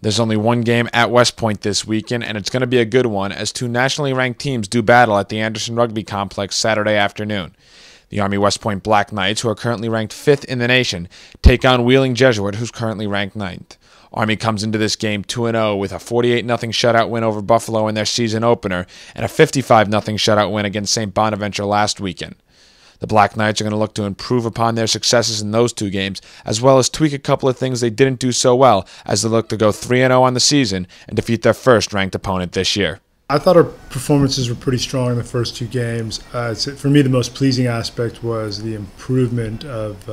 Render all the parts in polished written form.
There's only one game at West Point this weekend, and it's going to be a good one as two nationally ranked teams do battle at the Anderson Rugby Complex Saturday afternoon. The Army West Point Black Knights, who are currently ranked 5th in the nation, take on Wheeling Jesuit, who's currently ranked 9th. Army comes into this game 2-0 with a 48-0 shutout win over Buffalo in their season opener and a 55-0 shutout win against St. Bonaventure last weekend. The Black Knights are going to look to improve upon their successes in those two games, as well as tweak a couple of things they didn't do so well as they look to go 3-0 on the season and defeat their first ranked opponent this year. I thought our performances were pretty strong in the first two games. For me, the most pleasing aspect was the improvement of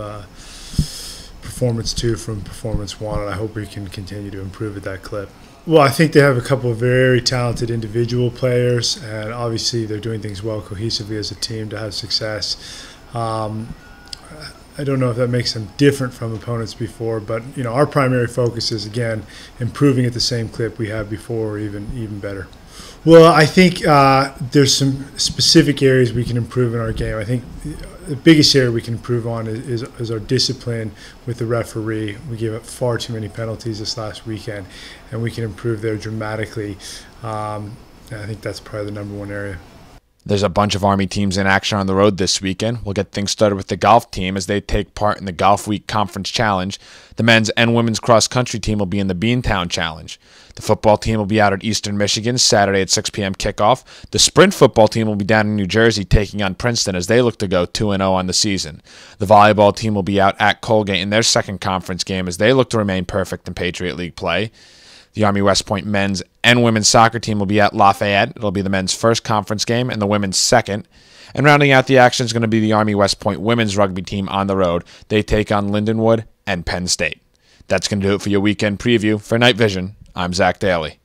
performance 2 from performance 1, and I hope we can continue to improve at that clip. Well, I think they have a couple of very talented individual players, and obviously they're doing things well cohesively as a team to have success. I don't know if that makes them different from opponents before, but our primary focus is, again, improving at the same clip we had before, or even better. Well, I think there's some specific areas we can improve in our game. I think the biggest area we can improve on is our discipline with the referee. We gave up far too many penalties this last weekend, and we can improve there dramatically. And I think that's probably the #1 area. There's a bunch of Army teams in action on the road this weekend. We'll get things started with the golf team as they take part in the Golf Week Conference Challenge. The men's and women's cross-country team will be in the Beantown Challenge. The football team will be out at Eastern Michigan Saturday at 6 p.m. kickoff. The sprint football team will be down in New Jersey taking on Princeton as they look to go 2-0 on the season. The volleyball team will be out at Colgate in their second conference game as they look to remain perfect in Patriot League play. The Army West Point men's and women's soccer team will be at Lafayette. It'll be the men's first conference game and the women's second. And rounding out the action is going to be the Army West Point women's rugby team on the road. They take on Lindenwood and Penn State. That's going to do it for your weekend preview. For Night Vision, I'm Zach Daly.